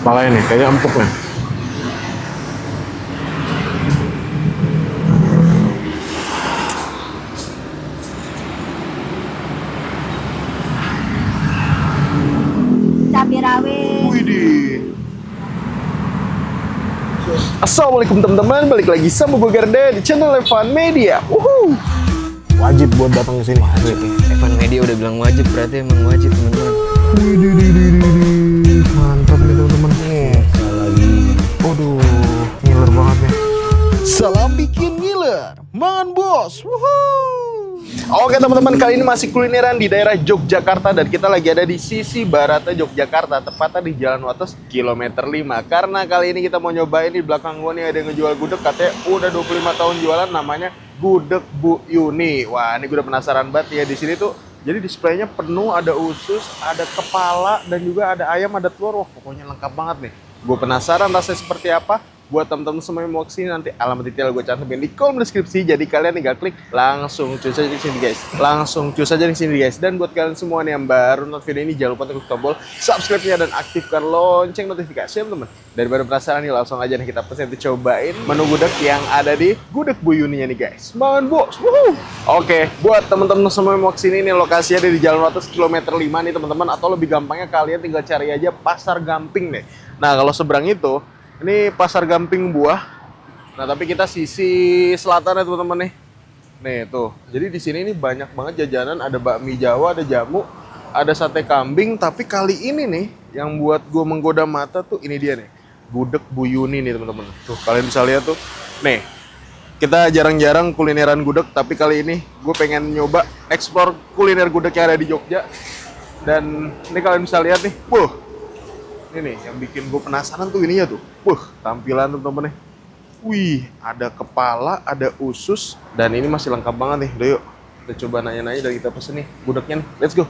Makanya nih, kayaknya empuk nih. Cabai rawit. Widih. Assalamualaikum teman-teman, balik lagi sama gue Garda di channel Evan Media. Wajib buat datang ke sini. Wajib ya. Evan Media udah bilang wajib, berarti emang wajib teman-teman. Widih. Mantap nih teman-teman. Nih, sekali lagi. Waduh, ngiler banget nih. Salam bikin ngiler, mangan bos. Oke teman-teman, kali ini masih kulineran di daerah Yogyakarta dan kita lagi ada di sisi baratnya Yogyakarta, tepatnya di Jalan Wates kilometer 5. Karena kali ini kita mau nyobain di belakang gua nih ada yang ngejual gudeg, katanya udah 25 tahun jualan, namanya Gudeg Bu Yuni. Wah, ini gue udah penasaran banget ya. Di sini tuh jadi displaynya penuh, ada usus, ada kepala dan juga ada ayam, ada telur. Wah, pokoknya lengkap banget nih. Gue penasaran rasanya seperti apa. Buat teman-teman semua yang mau kesini, nanti alamat detail gue cantumin di kolom deskripsi. Jadi kalian tinggal klik langsung cus aja di sini guys. Langsung cus aja di sini guys. Dan buat kalian semua nih yang baru nonton video ini, jangan lupa klik tombol subscribe-nya dan aktifkan lonceng notifikasi teman-teman. Daripada penasaran nih, langsung aja nih kita pesen cobain menu gudeg yang ada di Gudeg Bu Yuni nih guys. Mangan bos. Oke, buat teman-teman semua yang mau kesini nih, lokasinya ada di Jalan Wates kilometer 5 nih teman-teman. Atau lebih gampangnya kalian tinggal cari aja Pasar Gamping nih. Nah kalau seberang itu ini Pasar Gamping Buah. Nah, tapi kita sisi selatan ya teman-teman nih. Nih tuh. Jadi di sini ini banyak banget jajanan, ada bakmi Jawa, ada jamu, ada sate kambing, tapi kali ini nih yang buat gue menggoda mata tuh ini dia nih. Gudeg Bu Yuni nih teman-teman. Tuh, kalian bisa lihat tuh. Nih. Kita jarang-jarang kulineran gudeg, tapi kali ini gue pengen nyoba explore kuliner gudeg yang ada di Jogja. Dan ini kalian bisa lihat nih. Ini nih yang bikin gue penasaran tuh ininya tuh. Tampilan temen-temen nih. Wih, ada kepala, ada usus, dan ini masih lengkap banget nih. Udah yuk, kita coba nanya-nanya dan kita pesen nih gudegnya nih. Let's go.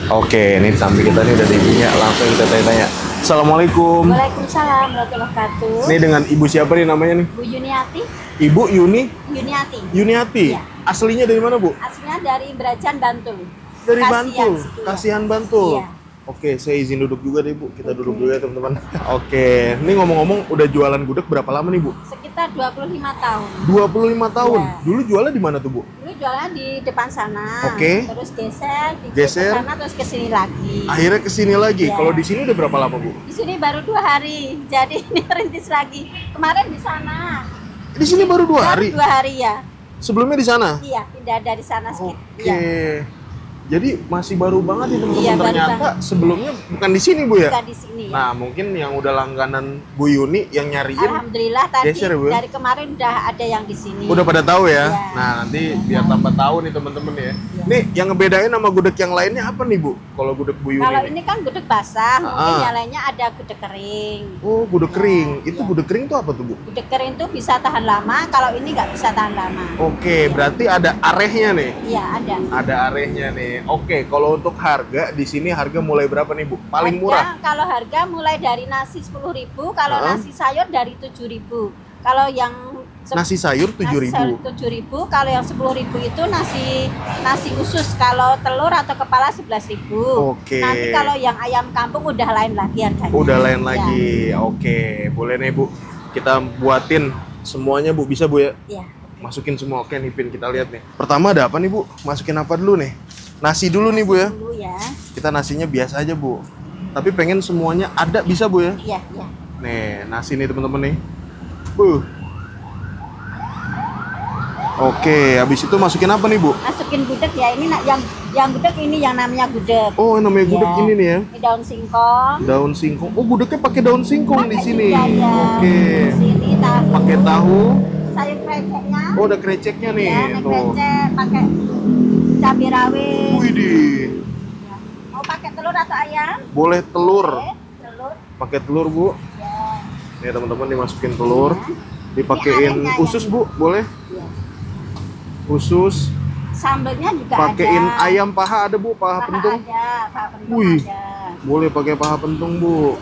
Oke, ini samping kita nih udah ada ibunya. Langsung kita tanya-tanya. Assalamualaikum. Waalaikumsalam warahmatullahi wabarakatuh. Ini dengan ibu siapa nih namanya nih? Bu Yuniati. Ibu Yuniati. Yuniati. Iya. Aslinya dari mana, Bu? Aslinya dari Brajan, Bantul. Dari Kasihan Bantul. situ, ya. Kasihan Bantul. Iya. Oke, saya izin duduk juga deh, Bu. Kita duduk dulu ya, teman-teman. Oke, ini ngomong-ngomong udah jualan gudeg berapa lama nih, Bu? Sekitar 25 tahun. 25 tahun. Iya. Dulu jualnya di mana tuh, Bu? Dulu jualan di depan sana. Oke. Terus geser, Geser. ke sana terus ke sini lagi. Akhirnya kesini lagi. Iya. Kalau di sini udah berapa lama, Bu? Di sini baru 2 hari. Jadi ini rintis lagi. Kemarin di sana. Di sini baru 2 hari. Baru 2 hari ya. Sebelumnya di sana. Iya, pindah dari sana sedikit. Oke. Iya. Jadi masih baru banget nih, teman-teman. Iya, baru Ternyata banget. sebelumnya bukan di sini, Bu ya? Bukan di sini ya. Nah, mungkin yang udah langganan Bu Yuni yang nyariin Alhamdulillah tadi geser, Bu. dari kemarin udah ada yang di sini. udah pada tahu ya. Iya. Nah, nanti biar tambah tahu nih teman-teman ya. Iya. Nih, yang ngebedain sama gudeg yang lainnya apa nih, Bu? Kalau gudeg Bu Yuni Kalau nih? ini kan gudeg basah, mungkin Ah. yang lainnya ada gudeg kering. Oh, gudeg Iya, kering. Itu iya. gudeg kering tuh apa tuh, Bu? Gudeg kering tuh bisa tahan lama, kalau ini nggak bisa tahan lama. Oke, berarti ada arehnya nih. Iya, ada. Ada arehnya nih. Oke, kalau untuk harga di sini harga mulai berapa nih, Bu? Paling Harga, murah. kalau harga mulai dari nasi 10.000, kalau Ah. nasi sayur dari 7.000. Kalau yang Nasi sayur nasi sayur 7.000. 7.000, kalau yang 10.000 itu nasi usus, kalau telur atau kepala 11.000. Oke. Nanti kalau yang ayam kampung udah lain lagi harganya. Udah lain Iya. lagi. Oke, boleh nih, Bu. Kita buatin semuanya, Bu. Bisa, Bu ya? Iya. Masukin semua. Oke nih, Pin, kita lihat nih. Pertama ada apa nih, Bu? Masukin apa dulu nih? Nasi dulu nih, Bu ya. Dulu ya. Kita nasinya biasa aja, Bu. Tapi pengen semuanya ada, bisa, Bu ya? Iya, iya. Nih, nasi nih teman-teman nih. Oke, habis itu masukin apa nih, Bu? Masukin gudeg ya, ini yang gudeg ini yang namanya gudeg. Oh, namanya gudeg Iya. ini nih ya. Ini daun singkong. Daun singkong. Oh, gudegnya pakai daun singkong di Pakai sini. juga, ya. Oke. Di sini tahu. Pakai tahu. Sayur kreceknya. Oh, ada kreceknya nih. Ya, ini Tuh. krecek, pakai cabai rawit. Widih. Ya. Mau pakai telur atau ayam? Boleh telur. Oke, telur. Pakai telur, Bu. Ya. Nih, teman-teman dimasukin telur. Ya. Dipakein Ini arehnya usus, ya. Bu. Boleh? Ya. Usus. Sambelnya juga Pakein ada. ayam paha ada, Bu. Paha pentung. Ada, paha pentung Wih. ada. Boleh pakai paha pentung, Bu.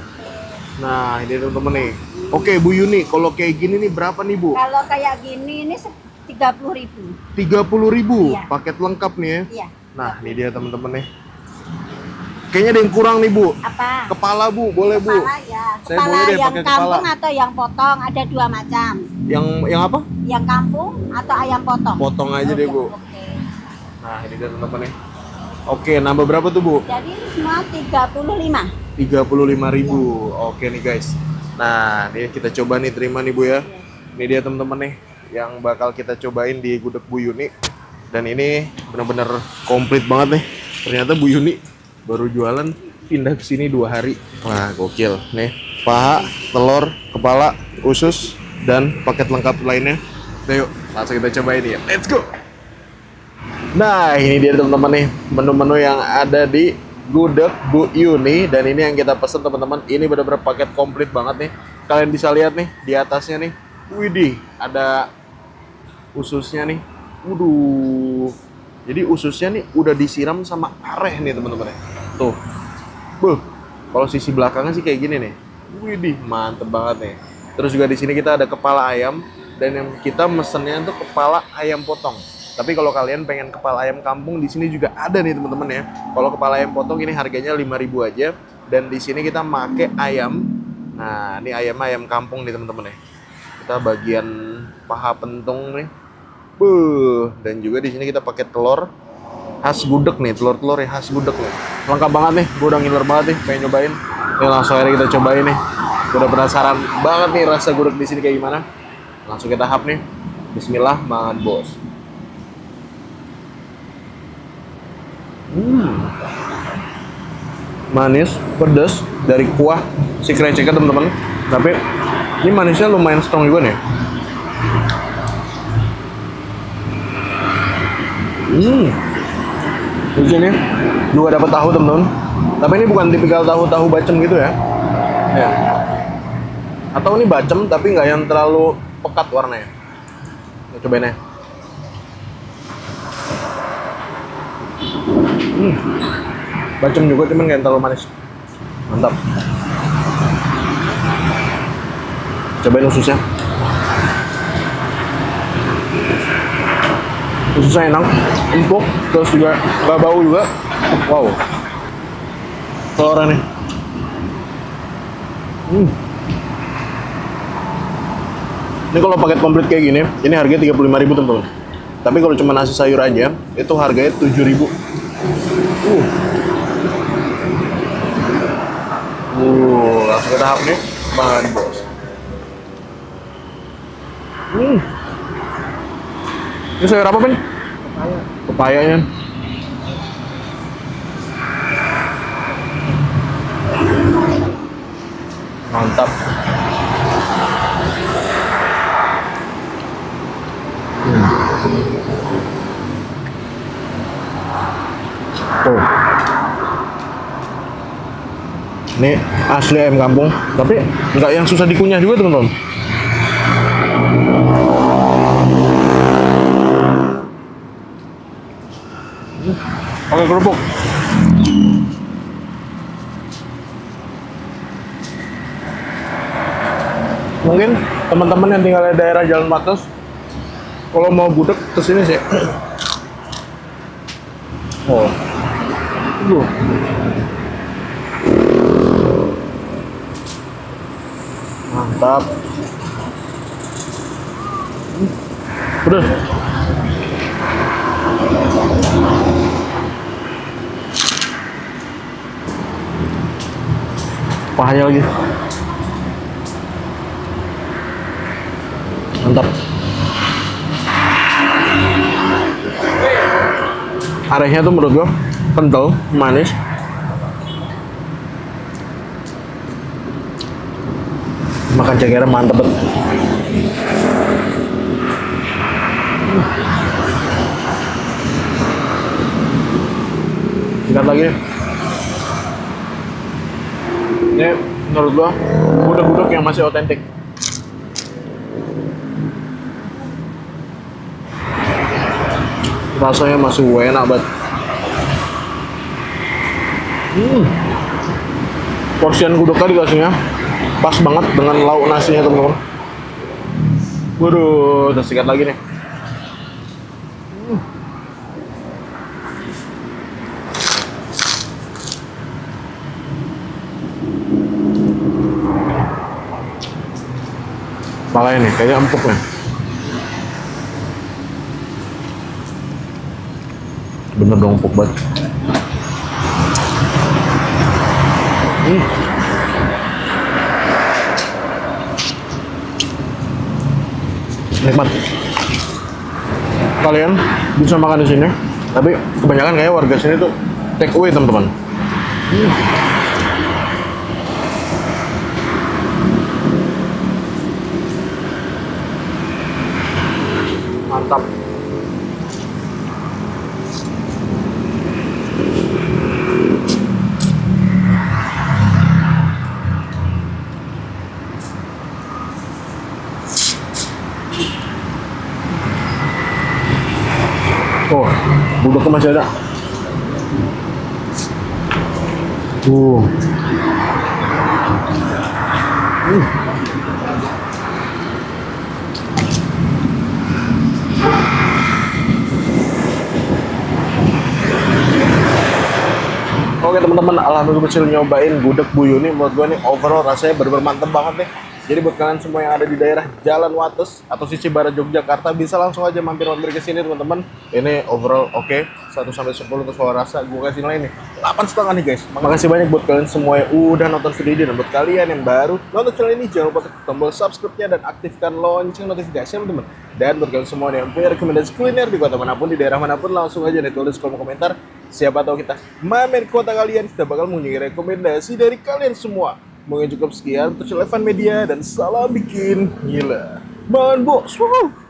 Nah, ini teman-teman nih. Oke, Bu Yuni, kalau kayak gini nih berapa nih, Bu? Kalau kayak gini ini 30.000. 30.000. Iya. Paket lengkap nih ya. Iya. Nah, ini dia teman-teman nih. kayaknya ada yang kurang nih Bu. Apa? Kepala Bu, boleh Bu? Kepala ya. Saya Kepala boleh deh yang pakai kampung kepala. atau yang potong, ada 2 macam. Yang apa? Yang kampung atau ayam potong. Potong aja deh Bu. Oke. Nah ini dia teman-teman nih. Oke, nambah berapa tuh Bu? Jadi ini semua 35. 35.000. Oke nih guys. Nah ini kita coba nih, terima nih Bu ya. Ini dia teman-teman nih yang bakal kita cobain di gudeg Bu Yuni. Dan ini bener-bener komplit banget nih. Ternyata Bu Yuni baru jualan pindah ke sini 2 hari. Wah gokil nih. Paha, telur, kepala, usus, dan paket lengkap lainnya. Nah, yuk langsung kita cobain ya. Let's go. Nah ini dia teman-teman nih menu-menu yang ada di gudeg Bu Yuni. Dan ini yang kita pesen teman-teman. Ini bener-bener paket komplit banget nih. Kalian bisa lihat nih di atasnya nih. Widih, ada ususnya nih. Waduh. Jadi ususnya nih udah disiram sama areh nih teman-teman. Tuh. Buh. Kalau sisi belakangnya sih kayak gini nih. Widih, mantep banget nih. Terus juga di sini kita ada kepala ayam dan yang kita mesennya tuh kepala ayam potong. Tapi kalau kalian pengen kepala ayam kampung di sini juga ada nih teman-teman ya. Kalau kepala ayam potong ini harganya 5.000 aja dan di sini kita make ayam. Nah, ini ayam kampung nih teman-teman ya. Kita bagian paha pentung nih. Dan juga di sini kita pakai telur khas gudeg nih, telur-telur yang khas gudeg nih. Lengkap banget nih, gue udah ngiler banget nih, pengen nyobain. Nih langsung aja kita cobain nih. Gue udah penasaran banget nih rasa gudeg di sini kayak gimana. Langsung kita hap nih. Bismillah, mangan bos. Manis, pedas dari kuah si kreceknya teman-teman. Tapi ini manisnya lumayan strong juga nih. Di sini juga dapat tahu teman-teman. Tapi ini bukan tipikal tahu bacem gitu ya. Ya. Atau ini bacem tapi nggak yang terlalu pekat warnanya. Kita cobain ya. Bacem juga cuman nggak terlalu manis. Mantap. Cobain ususnya. Ususnya enak, empuk, terus juga nggak bau juga. Wow. Telurnya nih. Ini kalau paket komplit kayak gini, ini harganya 35.000 teman-teman. Tapi kalau cuma nasi sayur aja, itu harganya 7.000. Langsung kita hap nih, makan bos. Ini sayur apa, Ben? Pepaya. Pepayanya. Mantap. Tuh. Ini asli ayam kampung, tapi nggak yang susah dikunyah juga teman-teman. Pakai kerupuk. Mungkin teman-teman yang tinggal di daerah Jalan Matos, kalau mau gudeg kesini sih. Oh, mantap. Pedas. Pahanya lagi. Mantap. Arehnya tuh menurut gua kental, manis. Makan cekernya mantep banget. Sikat lagi nih. Ini menurut gua gudeg-gudeg yang masih otentik. Rasanya masih enak banget. Porsian gudegnya dikasihnya pas banget dengan lauk nasinya teman-teman. Waduh, udah sikat lagi nih. Palanya nih, kayaknya empuk nih. Bener dong, empuk banget. Nikmat. Kalian bisa makan di sini, tapi kebanyakan kayak warga sini tuh take away, teman-teman. Mantap. Oh, budaknya masih ada. Oke teman-teman, alhamdulillah berhasil nyobain gudeg Bu Yuni. Menurut gue nih overall rasanya bener-bener mantep banget nih. Jadi buat kalian semua yang ada di daerah Jalan Wates atau sisi barat Yogyakarta, bisa langsung aja mampir-mampir ke sini teman-teman. Ini overall oke, 1 sampai 10 untuk soal rasa gue kasih nilai nih 8,5 nih guys. Makasih banyak buat kalian semua yang udah nonton video ini, dan buat kalian yang baru nonton channel ini jangan lupa tekan tombol subscribe-nya dan aktifkan lonceng notifikasi teman-teman. Dan buat kalian semua yang punya rekomendasi kuliner di kota manapun, di daerah manapun, langsung aja nih tulis kolom komentar. Siapa tahu kita main kota kalian, kita bakal punya rekomendasi dari kalian semua. Mungkin cukup sekian untuk Elevan Media, dan salam bikin gila. Mangan bos. Woohoo.